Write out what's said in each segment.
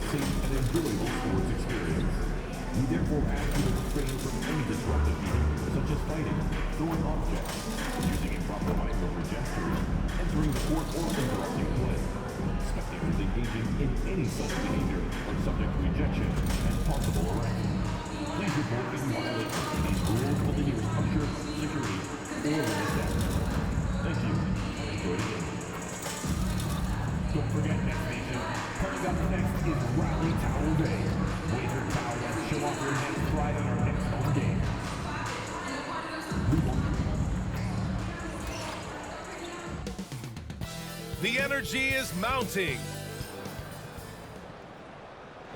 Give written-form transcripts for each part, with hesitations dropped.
safe and enjoyable sports experience. We therefore ask you to refrain from any disruptive behavior, such as fighting, throwing objects, using improper language or gestures, entering the court or interrupting play. Spectators engaging in any such behavior are subject to ejection and possible arrest. Please report any violation of these rules to the nearest usher, security, or the establishment. Thank you, and enjoy the game. Don't forget, next nation, coming up next is Rally Towel Day. Wager towel and show off your next pride on our next home game. The energy is mounting.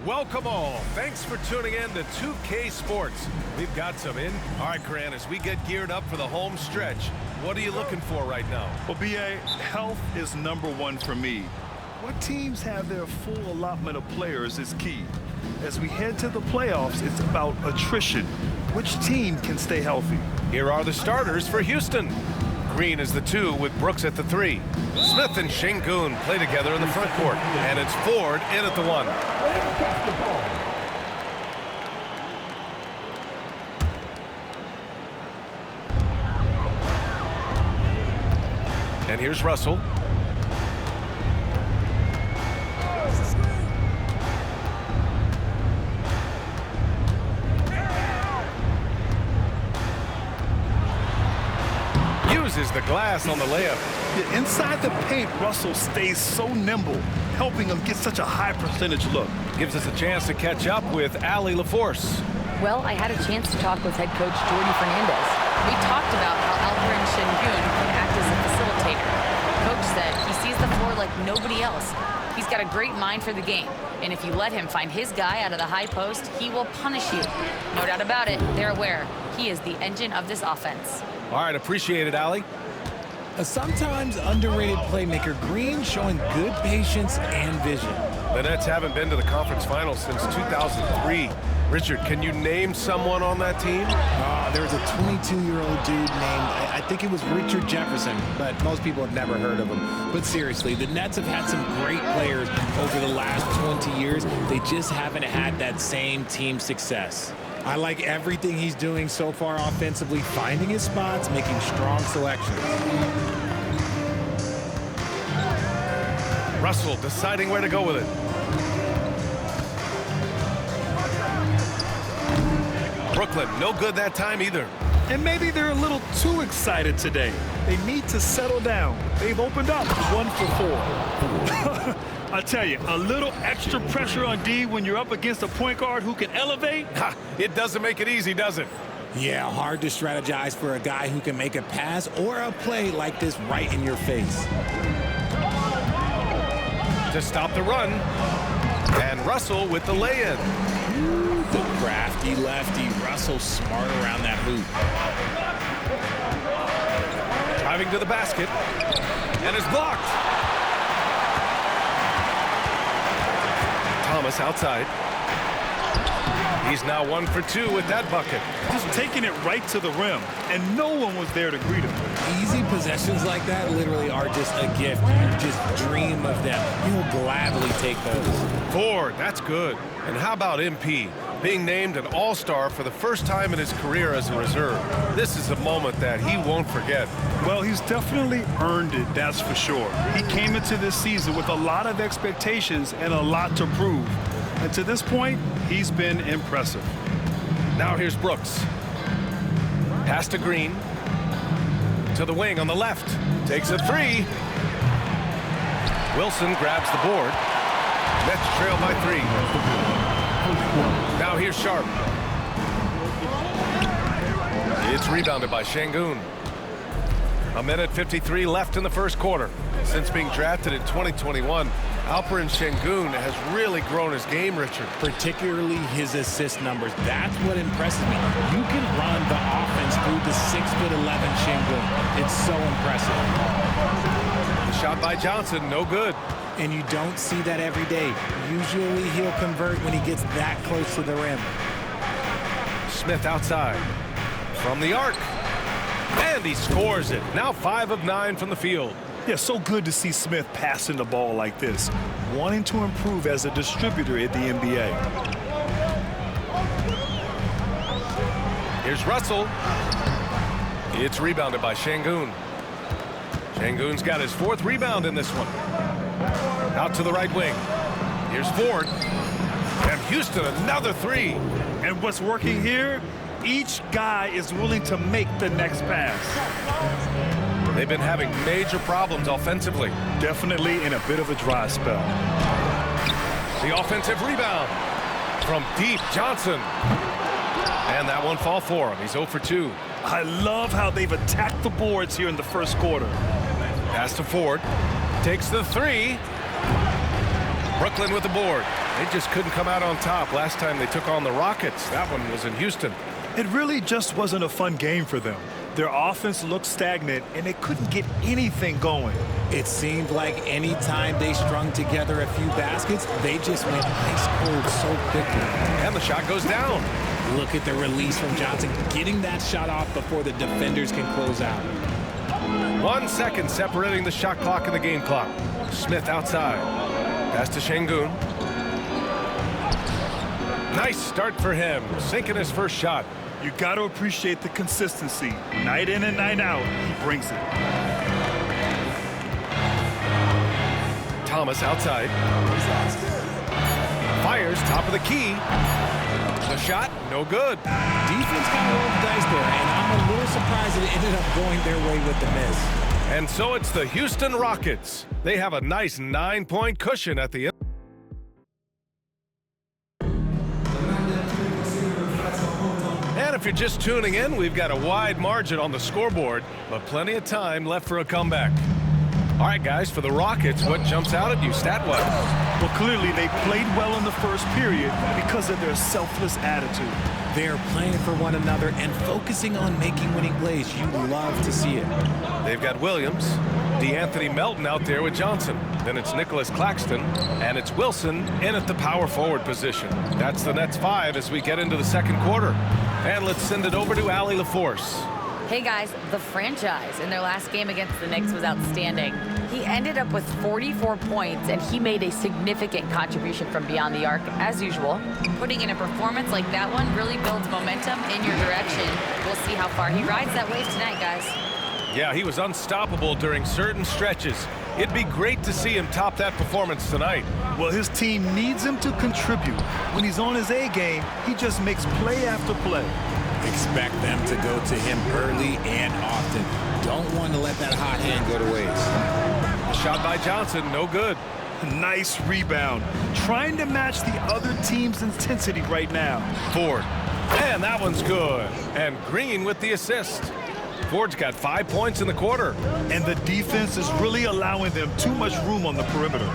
Welcome all. Thanks for tuning in to 2K Sports. We've got some in. All right, Grant, as we get geared up for the home stretch, what are you looking for right now? Well, BA, health is #1 for me. What teams have their full allotment of players is key. As we head to the playoffs, it's about attrition. Which team can stay healthy? Here are the starters for Houston. Green is the 2 with Brooks at the 3. Smith and Şengün play together in the front court. And it's Ford in at the 1. And here's Russell. Uses the glass on the layup. Yeah, inside the paint, Russell stays so nimble, helping him get such a high percentage look. Gives us a chance to catch up with Allie LaForce. Well, I had a chance to talk with head coach Jordi Fernandez. We talked about how Alperen Şengün can act as a facilitator. Coach said he sees the floor like nobody else. He's got a great mind for the game, and if you let him find his guy out of the high post, he will punish you. No doubt about it, they're aware. He is the engine of this offense. All right, appreciate it, Allie. A sometimes underrated playmaker, Green showing good patience and vision. The Nets haven't been to the conference finals since 2003. Richard, can you name someone on that team? There was a 22-year-old dude named, I think it was Richard Jefferson, but most people have never heard of him. But seriously, the Nets have had some great players over the last 20 years. They just haven't had that same team success. I like everything he's doing so far offensively, finding his spots, making strong selections. Russell deciding where to go with it. Brooklyn, no good that time either. And maybe they're a little too excited today. They need to settle down. They've opened up 1 for 4. I tell you, a little extra pressure on D when you're up against a point guard who can elevate. Ha, it doesn't make it easy, does it? Yeah, hard to strategize for a guy who can make a pass or a play like this right in your face. To stop the run. And Russell with the lay-in. The crafty lefty, Russell smart around that hoop. Driving to the basket. And is blocked. Thomas outside. He's now 1 for 2 with that bucket. Just taking it right to the rim, and no one was there to greet him. Easy possessions like that literally are just a gift. You just dream of them. You'll gladly take those. Ford, that's good. And how about MP? Being named an all-star for the first time in his career as a reserve. This is a moment that he won't forget. Well, he's definitely earned it, that's for sure. He came into this season with a lot of expectations and a lot to prove. And to this point, he's been impressive. Now here's Brooks. Pass to Green. To the wing on the left. Takes a 3. Wilson grabs the board. Nets trail by 3. Now here's Sharp. It's rebounded by Şengün. 1:53 left in the first quarter. Since being drafted in 2021, Alperen Şengün has really grown his game, Richard. Particularly his assist numbers. That's what impresses me. You can run the offense through the 6'11" Şengün. It's so impressive. The shot by Johnson, no good. And you don't see that every day. Usually he'll convert when he gets that close to the rim. Smith outside. From the arc. And he scores it. Now 5 of 9 from the field. Yeah, so good to see Smith passing the ball like this, wanting to improve as a distributor in the NBA. Here's Russell. It's rebounded by Şengün. Şengün's got his 4th rebound in this one. Out to the right wing. Here's Ford. And Houston, another 3. And what's working here, each guy is willing to make the next pass. They've been having major problems offensively. Definitely in a bit of a dry spell. The offensive rebound from deep, Johnson. And that won't fall for him. He's 0 for 2. I love how they've attacked the boards here in the first quarter. Pass to Ford. Takes the 3. Brooklyn with the board. They just couldn't come out on top last time they took on the Rockets. That one was in Houston. It really just wasn't a fun game for them. Their offense looked stagnant, and they couldn't get anything going. It seemed like any time they strung together a few baskets, they just went ice cold so quickly. And the shot goes down. Look at the release from Johnson, getting that shot off before the defenders can close out. 1 second separating the shot clock and the game clock. Smith outside. Pass to Şengün. Nice start for him, sinking his first shot. You got to appreciate the consistency. Night in and night out, he brings it. Thomas outside. Fires top of the key. The shot, no good. Defense kind of rolled the dice there, and I'm a little surprised that it ended up going their way with the miss. And so it's the Houston Rockets. They have a nice 9-point cushion at the end. And if you're just tuning in, we've got a wide margin on the scoreboard, but plenty of time left for a comeback. All right, guys, for the Rockets, what jumps out at you stat-wise? Well, clearly they played well in the first period because of their selfless attitude. They're playing for one another and focusing on making winning plays. You love to see it. They've got Williams, DeAnthony Melton out there with Johnson. Then it's Nicholas Claxton, and it's Wilson in at the power forward position. That's the Nets 5 as we get into the second quarter. And let's send it over to Allie LaForce. Hey guys, the franchise in their last game against the Knicks was outstanding. He ended up with 44 points, and he made a significant contribution from beyond the arc, as usual. Putting in a performance like that one really builds momentum in your direction. We'll see how far he rides that wave tonight, guys. Yeah, he was unstoppable during certain stretches. It'd be great to see him top that performance tonight. Well, his team needs him to contribute. When he's on his A game, he just makes play after play. Expect them to go to him early and often. Don't want to let that hot hand go to waste. The shot by Johnson, no good. Nice rebound. Trying to match the other team's intensity right now. Ford. And that one's good. And Green with the assist. Ford's got 5 points in the quarter. And the defense is really allowing them too much room on the perimeter.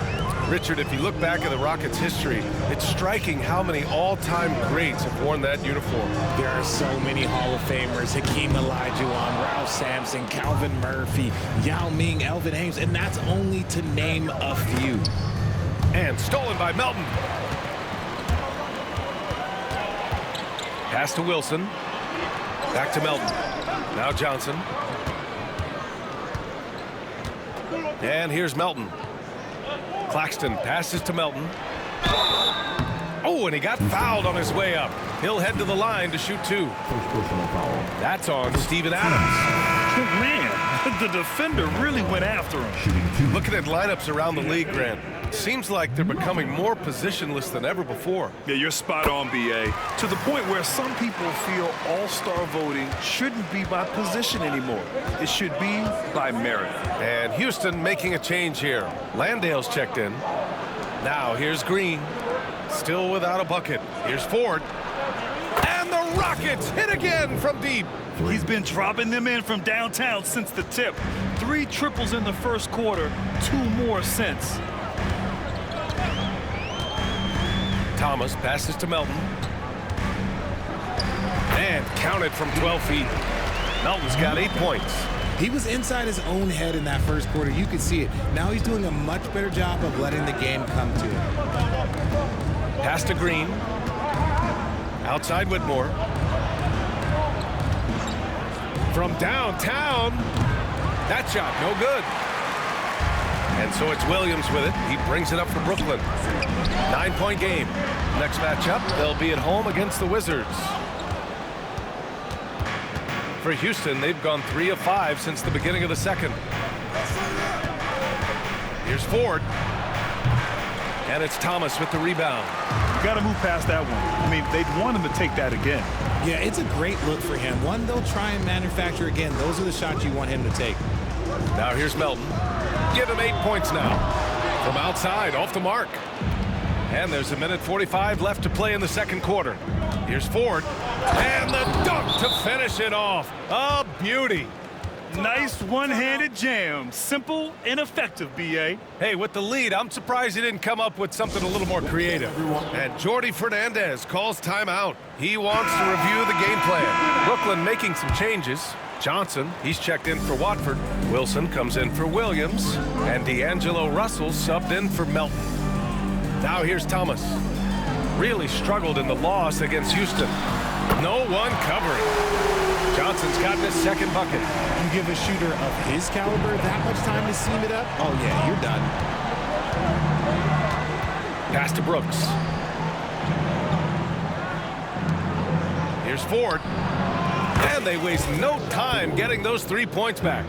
Richard, if you look back at the Rockets' history, it's striking how many all-time greats have worn that uniform. There are so many Hall of Famers: Hakeem Olajuwon, Ralph Sampson, Calvin Murphy, Yao Ming, Elvin Hayes, and that's only to name a few. And stolen by Melton. Pass to Wilson. Back to Melton. Now Johnson. And here's Melton. Claxton passes to Melton. Oh, and he got fouled on his way up. He'll head to the line to shoot 2. That's on Steven Adams. Man, the defender really went after him. Looking at lineups around the league, Grant, seems like they're becoming more positionless than ever before. Yeah, you're spot on, B.A. To the point where some people feel all-star voting shouldn't be by position anymore. It should be by merit. And Houston making a change here. Landale's checked in. Now here's Green. Still without a bucket. Here's Ford. And the Rockets hit again from deep. He's been dropping them in from downtown since the tip. 3 triples in the first quarter, 2 more since. Thomas passes to Melton. And counted from 12 feet. Melton's got 8 points. He was inside his own head in that first quarter. You could see it. Now he's doing a much better job of letting the game come to him. Pass to Green. Outside Whitmore. From downtown. That shot, no good. And so it's Williams with it. He brings it up for Brooklyn. 9-point game. Next matchup, they'll be at home against the Wizards. For Houston, they've gone 3 of 5 since the beginning of the second. Here's Ford. And it's Thomas with the rebound. You got to move past that one. I mean, they'd want him to take that again. Yeah, it's a great look for him. One they'll try and manufacture again. Those are the shots you want him to take. Now here's Melton. Give him 8 points now. From outside, off the mark. And there's 1:45 left to play in the second quarter. Here's Ford. And the dunk to finish it off. A beauty. Nice one-handed jam. Simple and effective, B.A. Hey, with the lead, I'm surprised he didn't come up with something a little more creative. And Jordi Fernandez calls timeout. He wants to review the game plan. Brooklyn making some changes. Johnson, he's checked in for Watford. Wilson comes in for Williams. And D'Angelo Russell subbed in for Melton. Now here's Thomas. Really struggled in the loss against Houston. No one covering. Johnson's gotten his second bucket. You give a shooter of his caliber that much time to seam it up? Oh, yeah, you're done. Pass to Brooks. Here's Ford. And they waste no time getting those 3 points back.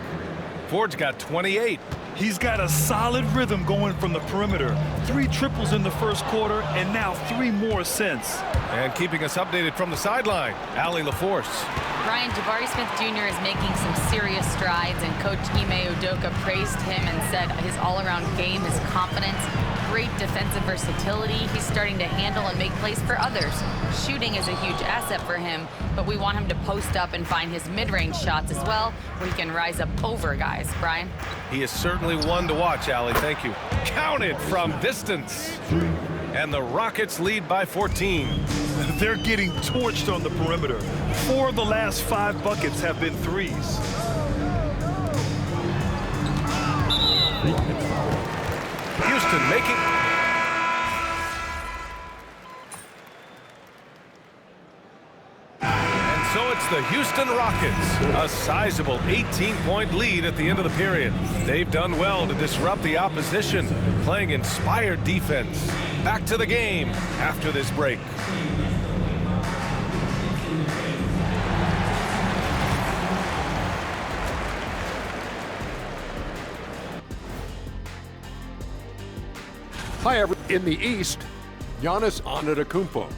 Ford's got 28. He's got a solid rhythm going from the perimeter. 3 triples in the first quarter, and now 3 more since. And keeping us updated from the sideline, Allie LaForce. Brian, Jabari Smith Jr. is making some serious strides, and Coach Ime Udoka praised him and said his all-around game, his confidence, great defensive versatility. He's starting to handle and make plays for others. Shooting is a huge asset for him, but we want him to post up and find his mid-range shots as well, where he can rise up over guys. Brian? He is certainly one to watch, Allie. Thank you. Counted from distance. And the Rockets lead by 14. They're getting torched on the perimeter. 4 of the last 5 buckets have been threes. Houston making... And so it's the Houston Rockets. A sizable 18-point lead at the end of the period. They've done well to disrupt the opposition, playing inspired defense. Back to the game after this break. Hi, everyone. In the East, Giannis Antetokounmpo.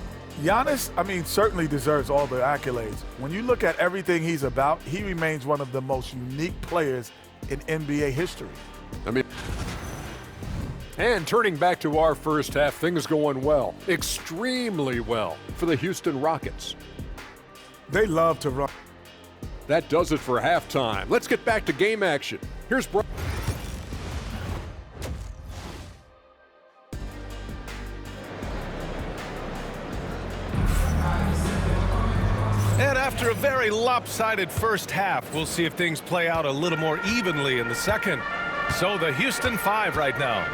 Giannis, I mean, certainly deserves all the accolades. When you look at everything he's about, he remains one of the most unique players in NBA history. And turning back to our first half, things going well, extremely well for the Houston Rockets. They love to run. That does it for halftime. Let's get back to game action. Here's Brian. And after a very lopsided first half, we'll see if things play out a little more evenly in the second. So the Houston 5 right now.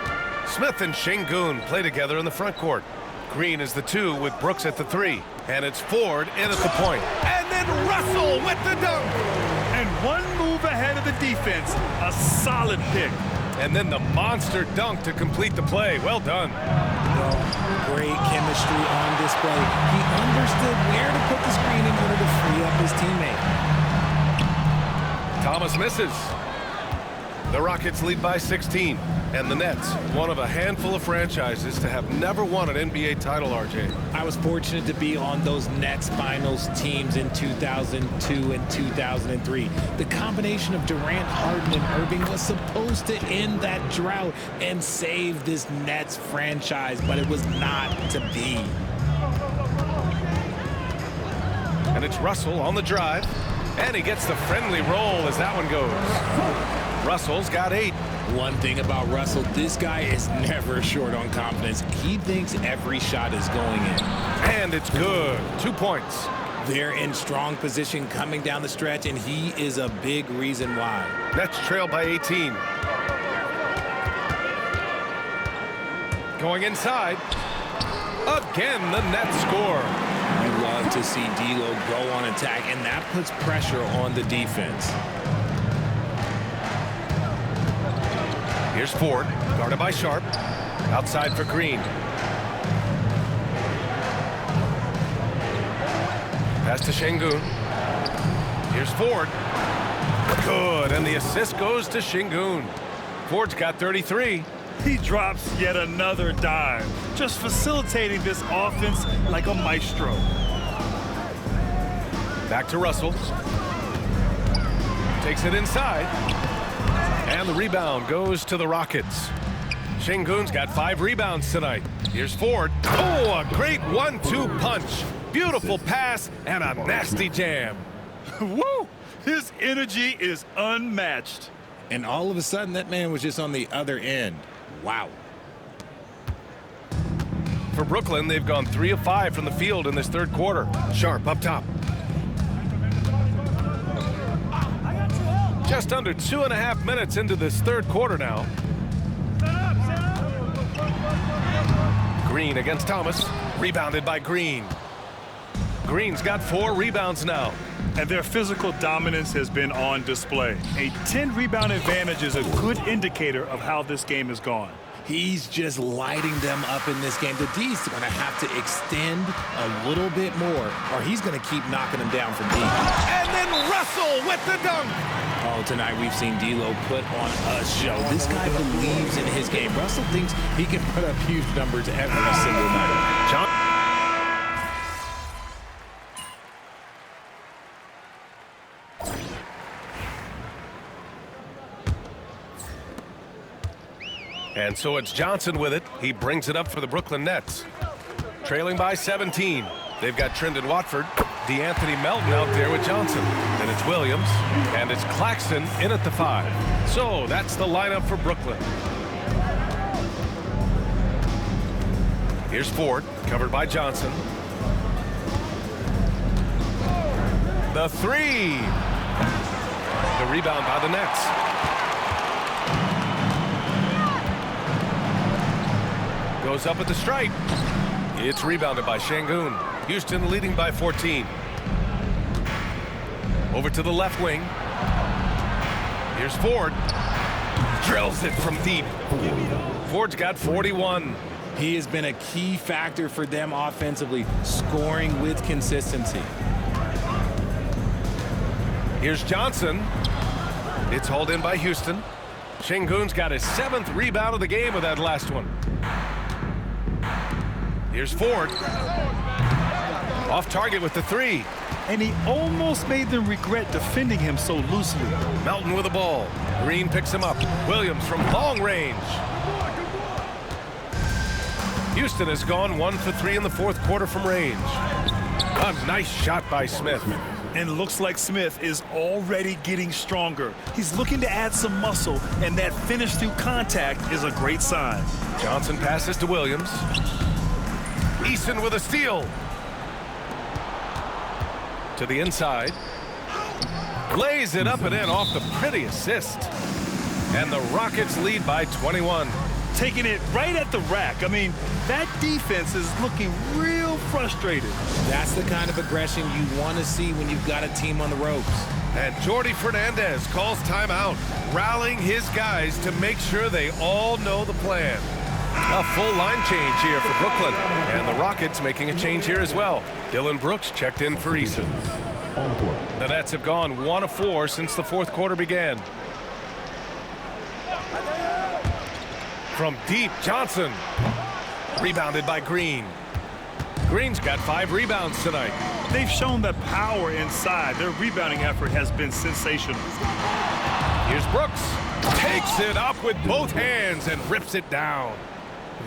Smith and Şengün play together in the front court. Green is the 2 with Brooks at the 3. And it's Ford in at the point. And then Russell with the dunk. And one move ahead of the defense. A solid pick. And then the monster dunk to complete the play. Well done. Great chemistry on display. He understood where to put the screen in order to free up his teammate. Thomas misses. The Rockets lead by 16. And the Nets, one of a handful of franchises to have never won an NBA title, RJ. I was fortunate to be on those Nets finals teams in 2002 and 2003. The combination of Durant, Harden, and Irving was supposed to end that drought and save this Nets franchise, but it was not to be. And it's Russell on the drive. And he gets the friendly roll as that one goes. Russell's got 8. One thing about Russell, this guy is never short on confidence. He thinks every shot is going in. And it's good. 2 points. They're in strong position coming down the stretch, and he is a big reason why. Nets trail by 18. Going inside. Again, the Nets score. You love to see D'Lo go on attack, and that puts pressure on the defense. Here's Here's Ford, guarded by Sharp. Outside for Green. Pass to Şengün. Here's Ford. Good, and the assist goes to Şengün. Ford's got 33. He drops yet another dime, just facilitating this offense like a maestro. Back to Russell. Takes it inside. And the rebound goes to the Rockets. Şengün's got 5 rebounds tonight. Here's Ford. Oh, a great 1-2 punch. Beautiful pass and a nasty jam. Woo! His energy is unmatched. And all of a sudden, that man was just on the other end. Wow. For Brooklyn, they've gone 3 of 5 from the field in this third quarter. Sharp up top. Just under 2.5 minutes into this third quarter now. Green against Thomas. Rebounded by Green. Green's got 4 rebounds now. And their physical dominance has been on display. A 10-rebound advantage is a good indicator of how this game has gone. He's just lighting them up in this game. The D's going to have to extend a little bit more, or he's going to keep knocking them down from deep. And then Russell with the dunk. Oh, tonight we've seen D'Lo put on a show. This guy believes in his game. Russell thinks he can put up huge numbers every single night. John. And so it's Johnson with it. He brings it up for the Brooklyn Nets. Trailing by 17. They've got Trendon Watford, DeAnthony Melton out there with Johnson. Then it's Williams, and it's Claxton in at the 5. So that's the lineup for Brooklyn. Here's Ford, covered by Johnson. The 3. The rebound by the Nets. Goes up at the stripe. It's rebounded by Şengün. Houston leading by 14. Over to the left wing. Here's Ford. Drills it from deep. Ford's got 41. He has been a key factor for them offensively, scoring with consistency. Here's Johnson. It's hauled in by Houston. Şengün's got his 7th rebound of the game with that last one. Here's Ford. Off target with the 3. And he almost made them regret defending him so loosely. Melton with the ball. Green picks him up. Williams from long range. Houston has gone 1 for 3 in the fourth quarter from range. A nice shot by Smith. And it looks like Smith is already getting stronger. He's looking to add some muscle, and that finish through contact is a great sign. Johnson passes to Williams. Eason with a steal. To the inside. Lays it up and in off the pretty assist. And the Rockets lead by 21. Taking it right at the rack. I mean, that defense is looking real frustrated. That's the kind of aggression you want to see when you've got a team on the ropes. And Jordi Fernandez calls timeout, rallying his guys to make sure they all know the plan. A full line change here for Brooklyn. And the Rockets making a change here as well. Dylan Brooks checked in for Eason. The Nets have gone 1 of 4 since the fourth quarter began. From deep, Johnson. Rebounded by Green. Green's got 5 rebounds tonight. They've shown that power inside. Their rebounding effort has been sensational. Here's Brooks. Takes it up with both hands and rips it down.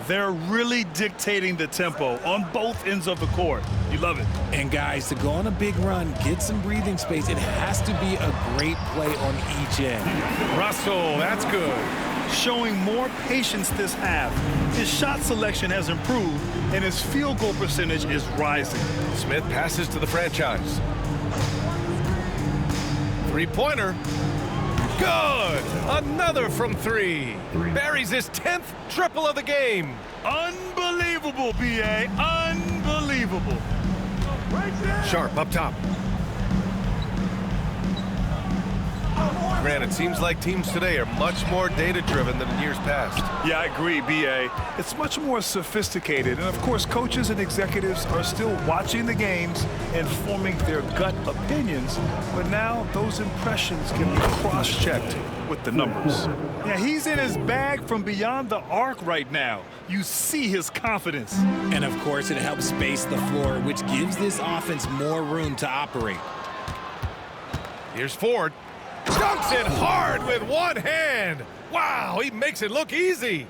They're really dictating the tempo on both ends of the court. You love it. And guys, to go on a big run, get some breathing space, it has to be a great play on each end. Russell, that's good. Showing more patience this half. His shot selection has improved, and his field goal percentage is rising. Smith passes to the franchise. 3-pointer. Good. Another from 3. Buries his 10th triple of the game. Unbelievable, B.A. Unbelievable. Sharp up top. Grant, it seems like teams today are much more data-driven than in years past. Yeah, I agree, B.A. It's much more sophisticated. And, of course, coaches and executives are still watching the games and forming their gut opinions. But now those impressions can be cross-checked with the numbers. Yeah, he's in his bag from beyond the arc right now. You see his confidence. And, of course, it helps space the floor, which gives this offense more room to operate. Here's Ford. Dunks it hard with one hand. Wow, he makes it look easy.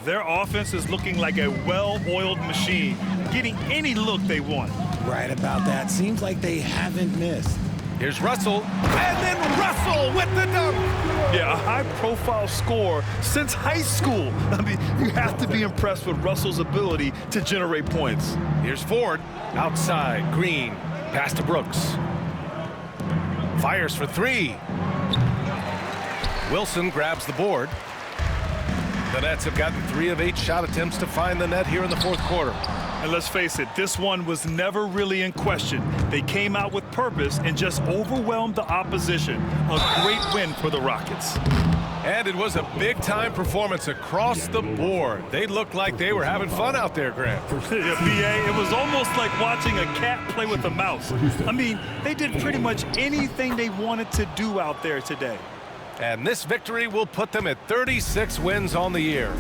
Their offense is looking like a well-oiled machine, getting any look they want. Right about that. Seems like they haven't missed. Here's Russell, and then Russell with the dunk. Yeah, a high-profile scorer since high school. I mean, you have to be impressed with Russell's ability to generate points. Here's Ford, outside, Green, pass to Brooks. Fires for three. Wilson grabs the board. The Nets have gotten 3 of 8 shot attempts to find the net here in the fourth quarter. And let's face it, this one was never really in question. They came out with purpose and just overwhelmed the opposition. A great win for the Rockets. And it was a big-time performance across the board. They looked like they were having fun out there, Grant. Yeah, B.A., it was almost like watching a cat play with a mouse. I mean, they did pretty much anything they wanted to do out there today. And this victory will put them at 36 wins on the year.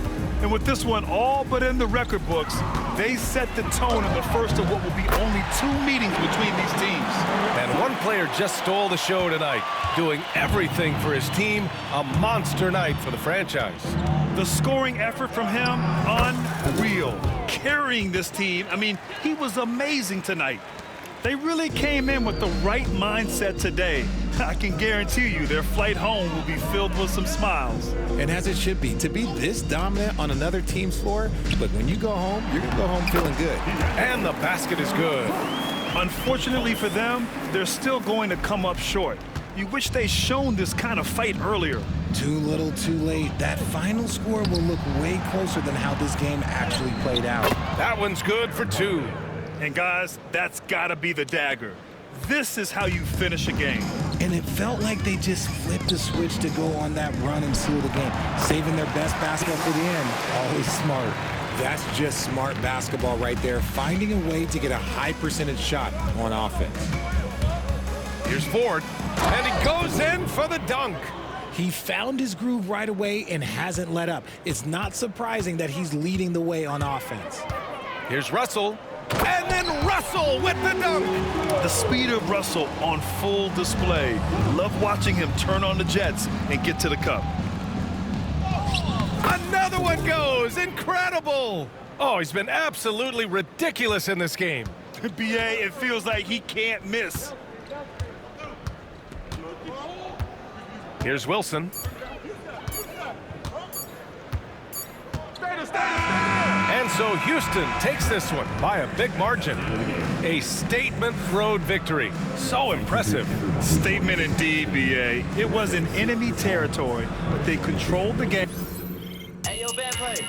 And with this one all but in the record books, they set the tone in the first of what will be only 2 meetings between these teams. And one player just stole the show tonight, doing everything for his team. A monster night for the franchise. The scoring effort from him, unreal. Carrying this team, I mean, he was amazing tonight. They really came in with the right mindset today. I can guarantee you their flight home will be filled with some smiles. And as it should be, to be this dominant on another team's floor, but when you go home, you're going to go home feeling good. And the basket is good. Unfortunately for them, they're still going to come up short. You wish they'd shown this kind of fight earlier. Too little, too late. That final score will look way closer than how this game actually played out. That one's good for 2. And guys, that's gotta be the dagger. This is how you finish a game. And it felt like they just flipped a switch to go on that run and seal the game. Saving their best basketball for the end, always smart. That's just smart basketball right there, finding a way to get a high percentage shot on offense. Here's Ford, and he goes in for the dunk. He found his groove right away and hasn't let up. It's not surprising that he's leading the way on offense. Here's Russell. And then Russell with the dunk. The speed of Russell on full display. Love watching him turn on the jets and get to the cup. Another one goes. Incredible. Oh, he's been absolutely ridiculous in this game. B.A., it feels like he can't miss. Here's Wilson. And so Houston takes this one by a big margin. A statement road victory. So impressive. Statement indeed, B.A. It was in enemy territory, but they controlled the game. Hey, yo, bad play.